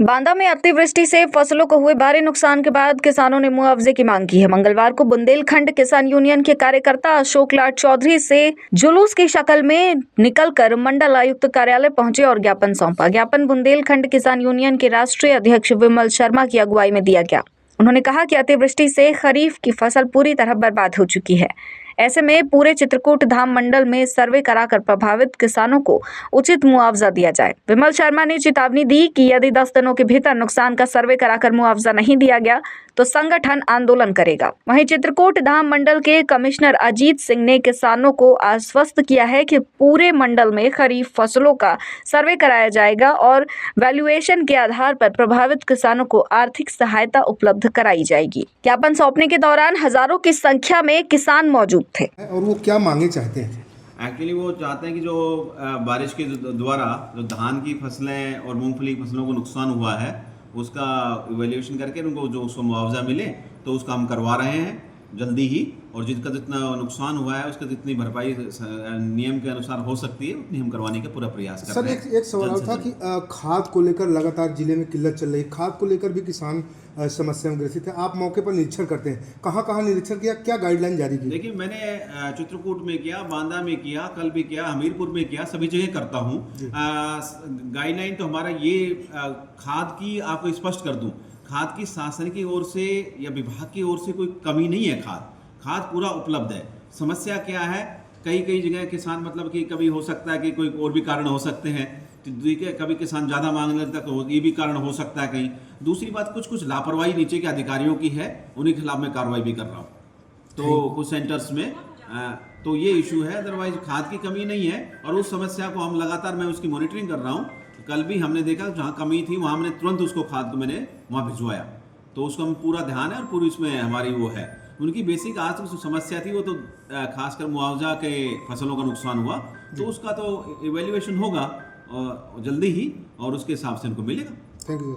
बांदा में अतिवृष्टि से फसलों को हुए भारी नुकसान के बाद किसानों ने मुआवजे की मांग की है। मंगलवार को बुंदेलखंड किसान यूनियन के कार्यकर्ता अशोक लाड चौधरी से जुलूस की शक्ल में निकलकर मंडल आयुक्त कार्यालय पहुंचे और ज्ञापन सौंपा। ज्ञापन बुंदेलखंड किसान यूनियन के राष्ट्रीय अध्यक्ष विमल शर्मा की अगुवाई में दिया गया। उन्होंने कहा कि अतिवृष्टि से खरीफ की फसल पूरी तरह बर्बाद हो चुकी है। ऐसे में पूरे चित्रकूट धाम मंडल में सर्वे कराकर प्रभावित किसानों को उचित मुआवजा दिया जाए। विमल शर्मा ने चेतावनी दी कि यदि 10 दिनों के भीतर नुकसान का सर्वे कराकर मुआवजा नहीं दिया गया तो संगठन आंदोलन करेगा। वहीं चित्रकूट धाम मंडल के कमिश्नर अजीत सिंह ने किसानों को आश्वस्त किया है कि पूरे मंडल में खरीफ फसलों का सर्वे कराया जाएगा और वैल्यूएशन के आधार पर प्रभावित किसानों को आर्थिक सहायता उपलब्ध कराई जाएगी। ज्ञापन सौंपने के दौरान हजारों की संख्या में किसान मौजूद थे। और वो क्या मांगे चाहते हैं? एक्चुअली वो चाहते हैं कि जो बारिश के द्वारा जो धान की फसलें और मूंगफली की फसलों को नुकसान हुआ है उसका इवैल्यूएशन करके उनको जो उसको मुआवजा मिले तो उसका हम करवा रहे हैं जल्दी ही, और जितना नुकसान हुआ है उसका जितनी भरपाई नियम के अनुसार हो सकती है उतनी हम करवाने का पूरा प्रयास कर रहे हैं। सर, एक सवाल था कि खाद को लेकर लगातार जिले में किल्लत चल रही है, खाद को लेकर भी किसान समस्या में ग्रसित है। आप मौके पर निरीक्षण करते हैं, कहाँ निरीक्षण किया, क्या गाइडलाइन जारी की? देखिए, मैंने चित्रकूट में किया, बांदा में किया, कल भी किया, हमीरपुर में किया, सभी जगह करता हूँ। गाइडलाइन तो हमारा ये खाद की आपको स्पष्ट कर दूं, खाद की शासन की ओर से या विभाग की ओर से कोई कमी नहीं है। खाद पूरा उपलब्ध है। समस्या क्या है, कई जगह किसान मतलब कि कभी हो सकता है कि कोई और भी कारण हो सकते हैं, कभी किसान ज़्यादा मांगने लगता है तो ये भी कारण हो सकता है कहीं। दूसरी बात, कुछ लापरवाही नीचे के अधिकारियों की है, उन्हीं के खिलाफ मैं कार्रवाई भी कर रहा हूँ तो कुछ सेंटर्स में तो ये इशू है। अदरवाइज खाद की कमी नहीं है और उस समस्या को हम लगातार मैं उसकी मॉनिटरिंग कर रहा हूँ। कल भी हमने देखा जहाँ कमी थी वहाँ हमने तुरंत उसको खाद को मैंने वहाँ भिजवाया, तो उसको हम पूरा ध्यान है और पूरी इसमें हमारी वो है। उनकी बेसिक आज तक जो समस्या थी वो तो खासकर मुआवजा के फसलों का नुकसान हुआ, तो उसका तो इवैल्यूएशन होगा जल्दी ही और उसके हिसाब से उनको मिलेगा। Thank you.